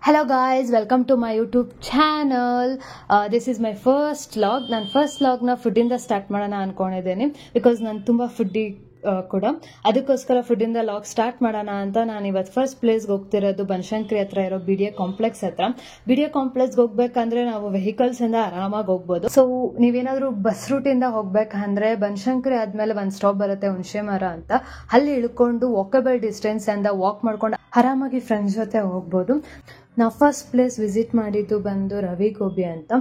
Hello guys, welcome to my YouTube channel. This is my first vlog. ನಾನು first ವ್ಲಾಗ್ನ ಫುಡ್ಡಿಂದ start ಮಾಡೋಣ ಅನ್ಕೊಂಡಿದ್ದೀನಿ because ನಾನು ತುಂಬ ಫುಡ್ಡಿ ಕೂಡ ಅದಕ್ಕೋಸ್ಕರ ಫುಡ್ಡಿಂದ ವ್ಲಾಗ್ ಸ್ಟಾರ್ಟ್ ಮಾಡೋಣ ಅಂತ ನಾನು ಇವತ್ತು ಫಸ್ಟ್ ಪ್ಲೇಸ್ಗೆ ಹೋಗ್ತಿರೋದು ಬನಶಂಕರಿ ಹತ್ರ ಇರೋ BDA ಕಾಂಪ್ಲೆಕ್ಸ್ ಹತ್ರ. BDA ಕಾಂಪ್ಲೆಕ್ಸ್ಗೆ ಹೋಗ್ಬೇಕಂದ್ರೆ ನಾವು ವೆಹಿಕಲ್ಸ್ ಇಂದ ಆರಾಮಾಗಿ ಹೋಗ್ಬೋದು. ಸೊ ನೀವೇನಾದ್ರೂ ಬಸ್ ರೂಟಿಂದ ಹೋಗ್ಬೇಕಂದ್ರೆ ಬನಶಂಕರಿ ಆದ್ಮೇಲೆ ಒಂದು ಸ್ಟಾಪ್ ಬರುತ್ತೆ ಹುಣಸೆಮರ ಅಂತ, ಅಲ್ಲಿ ಇಳ್ಕೊಂಡು ವಾಕಬಲ್ ಡಿಸ್ಟೆನ್ಸ್ ಇಂದ ವಾಕ್ ಮಾಡ್ಕೊಂಡು ಆರಾಮಾಗಿ ಫ್ರೆಂಡ್ಸ್ ಜೊತೆ ಹೋಗ್ಬೋದು. ನಾವು ಫಸ್ಟ್ ಪ್ಲೇಸ್ ವಿಸಿಟ್ ಮಾಡಿದ್ದು ಬಂದು ರವಿ ಗೋಬಿ ಅಂತ.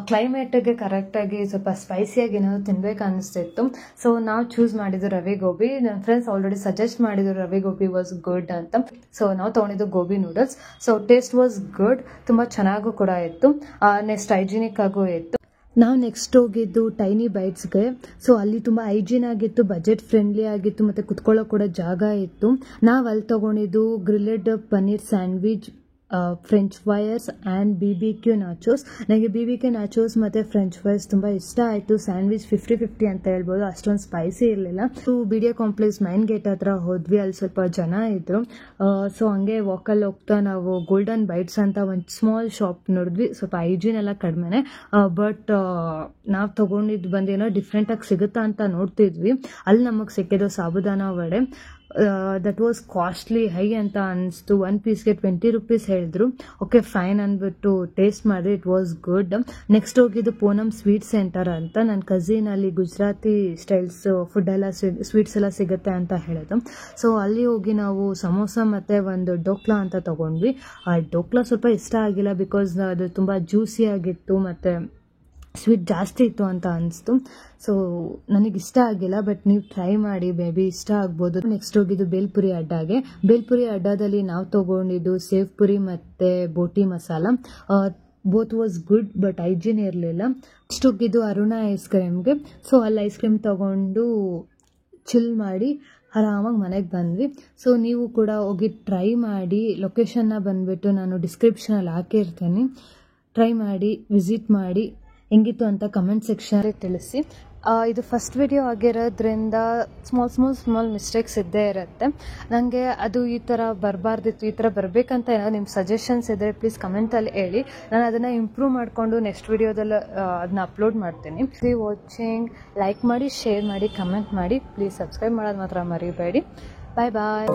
ಕ್ಲೈಮೇಟ್ಗೆ ಕರೆಕ್ಟಾಗಿ ಸ್ವಲ್ಪ ಸ್ಪೈಸಿಯಾಗಿ ಏನಾದ್ರು ತಿನ್ಬೇಕು ಅನಿಸ್ತಿತ್ತು. ಸೊ ನಾವು ಚೂಸ್ ಮಾಡಿದ್ದು ರವಿ ಗೋಬಿ. ನನ್ನ ಫ್ರೆಂಡ್ಸ್ ಆಲ್ರೆಡಿ ಸಜೆಸ್ಟ್ ಮಾಡಿದ್ರು ರವಿ ಗೋಬಿ ವಾಸ್ ಗುಡ್ ಅಂತ. ಸೊ ನಾವು ತೊಗೊಂಡಿದ್ದು gobi noodles. So taste was good, ತುಂಬ ಚೆನ್ನಾಗೂ ಕೂಡ ಇತ್ತು, ನೆಕ್ಸ್ಟ್ ಹೈಜಿನಿಕ್ ಆಗೂ ಇತ್ತು. ನಾವು ನೆಕ್ಸ್ಟ್ ಹೋಗಿದ್ದು ಟೈನಿ ಬೈಟ್ಸ್ಗೆ. ಸೊ ಅಲ್ಲಿ ತುಂಬ ಹೈಜೀನ್ ಆಗಿತ್ತು, ಬಜೆಟ್ ಫ್ರೆಂಡ್ಲಿ ಆಗಿತ್ತು, ಮತ್ತು ಕುತ್ಕೊಳ್ಳೋ ಕೂಡ ಜಾಗ ಇತ್ತು. ನಾವು ಅಲ್ಲಿ ತೊಗೊಂಡಿದ್ದು grilled paneer sandwich, french fries and BBQ nachos. ನನಗೆ BBQ ನಾಚೋಸ್ ಮತ್ತು ಫ್ರೆಂಚ್ ಫ್ರೈಸ್ ತುಂಬ ಇಷ್ಟ ಆಯಿತು. ಸ್ಯಾಂಡ್ವಿಚ್ 50-50 ಅಂತ ಹೇಳ್ಬೋದು, ಅಷ್ಟೊಂದು ಸ್ಪೈಸಿ ಇರಲಿಲ್ಲ. So BDA complex main gate ಹತ್ರ ಹೋದ್ವಿ, ಅಲ್ಲಿ ಸ್ವಲ್ಪ ಜನ ಇದ್ದರು. ಸೊ ಹಂಗೆ ವಾಕಲ್ಲಿ ಹೋಗ್ತಾ ನಾವು ಗೋಲ್ಡನ್ ಬೈಟ್ಸ್ ಅಂತ ಒಂದು ಸ್ಮಾಲ್ ಶಾಪ್ ನೋಡಿದ್ವಿ. ಸ್ವಲ್ಪ ಹೈಜೀನ್ ಎಲ್ಲ ಕಡಿಮೆನೆ, ಬಟ್ ನಾವು ತೊಗೊಂಡಿದ್ದು ಬಂದೇನೋ ಡಿಫ್ರೆಂಟಾಗಿ ಸಿಗುತ್ತಾ ಅಂತ ನೋಡ್ತಿದ್ವಿ. ಅಲ್ಲಿ ನಮಗೆ ಸಿಕ್ಕಿದ್ದು sabudana vada. That was costly, high ಅಂತ ಅನಿಸ್ತು. 1 ಪೀಸ್ಗೆ 20 ರೂಪೀಸ್ ಹೇಳಿದ್ರು. ಓಕೆ ಫೈನ್ ಅಂದ್ಬಿಟ್ಟು ಟೇಸ್ಟ್ ಮಾಡಿ, ಇಟ್ ವಾಸ್ ಗುಡ್. ನೆಕ್ಸ್ಟ್ ಹೋಗಿದ್ದು ಪೂನಮ್ ಸ್ವೀಟ್ ಸೆಂಟರ್ ಅಂತ. ನನ್ನ ಕಸಿನ್ ಅಲ್ಲಿ ಗುಜರಾತಿ ಸ್ಟೈಲ್ಸ್ ಫುಡ್ ಎಲ್ಲ ಸ್ವೀಟ್ಸ್ ಎಲ್ಲ ಸಿಗುತ್ತೆ ಅಂತ ಹೇಳಿದ್ರು. ಸೊ ಅಲ್ಲಿ ಹೋಗಿ ನಾವು ಸಮೋಸ ಮತ್ತು ಒಂದು ಡೋಕ್ಲಾ ಅಂತ ತೊಗೊಂಡ್ವಿ. ಆ ಡೋಕ್ಲಾ ಸ್ವಲ್ಪ ಇಷ್ಟ ಆಗಿಲ್ಲ ಬಿಕಾಸ್ ಅದು ತುಂಬ ಜ್ಯೂಸಿ ಆಗಿತ್ತು ಮತ್ತು ಸ್ವೀಟ್ ಜಾಸ್ತಿ ಇತ್ತು ಅಂತ ಅನಿಸ್ತು. ಸೊ ನನಗಿಷ್ಟ ಆಗಿಲ್ಲ, ಬಟ್ ನೀವು ಟ್ರೈ ಮಾಡಿ, ಬೇಬಿ ಇಷ್ಟ ಆಗ್ಬೋದು. ನೆಕ್ಸ್ಟ್ ಹೋಗಿದ್ದು ಬೇಲ್ಪುರಿ ಅಡ್ಡಾಗೆ. ಬೇಲ್ಪುರಿ ಅಡ್ಡಾದಲ್ಲಿ ನಾವು ತೊಗೊಂಡಿದ್ದು ಸೇವ್ ಪುರಿ ಮತ್ತು boti masala. Both was good, but hygiene ಇರಲಿಲ್ಲ. ನೆಕ್ಸ್ಟ್ ಹೋಗಿದ್ದು ಅರುಣ ಐಸ್ ಕ್ರೀಮ್ಗೆ. ಸೊ ಅಲ್ಲಿ ಐಸ್ ಕ್ರೀಮ್ ತೊಗೊಂಡು ಚಿಲ್ ಮಾಡಿ ಆರಾಮಾಗಿ ಮನೆಗೆ ಬಂದ್ವಿ. ಸೊ ನೀವು ಕೂಡ ಹೋಗಿ ಟ್ರೈ ಮಾಡಿ. ಲೊಕೇಶನ್ನ ಬಂದುಬಿಟ್ಟು ನಾನು ಡಿಸ್ಕ್ರಿಪ್ಷನಲ್ಲಿ ಹಾಕಿರ್ತೀನಿ. ಟ್ರೈ ಮಾಡಿ, ವಿಸಿಟ್ ಮಾಡಿ, ಹೆಂಗಿತ್ತು ಅಂತ ಕಮೆಂಟ್ ಸೆಕ್ಷನಲ್ಲಿ ತಿಳಿಸಿ. ಇದು ಫಸ್ಟ್ ವಿಡಿಯೋ ಆಗಿರೋದ್ರಿಂದ ಸ್ಮಾಲ್ ಮಿಸ್ಟೇಕ್ಸ್ ಇದ್ದೇ ಇರುತ್ತೆ. ನನಗೆ ಅದು ಈ ಥರ ಬರಬಾರ್ದಿತ್ತು, ಈ ಥರ ಬರಬೇಕಂತ ಏನಾದ್ರು ನಿಮ್ಮ ಸಜೆಷನ್ಸ್ ಇದ್ದರೆ ಪ್ಲೀಸ್ ಕಮೆಂಟಲ್ಲಿ ಹೇಳಿ. ನಾನು ಅದನ್ನು ಇಂಪ್ರೂವ್ ಮಾಡಿಕೊಂಡು ನೆಕ್ಸ್ಟ್ ವಿಡಿಯೋದಲ್ಲಿ ಅದನ್ನ ಅಪ್ಲೋಡ್ ಮಾಡ್ತೀನಿ. ವಾಚಿಂಗ್, ಲೈಕ್ ಮಾಡಿ, ಶೇರ್ ಮಾಡಿ, ಕಮೆಂಟ್ ಮಾಡಿ, ಪ್ಲೀಸ್ ಸಬ್ಸ್ಕ್ರೈಬ್ ಮಾಡೋದು ಮಾತ್ರ ಮರಿಬೇಡಿ. ಬಾಯ್ ಬಾಯ್.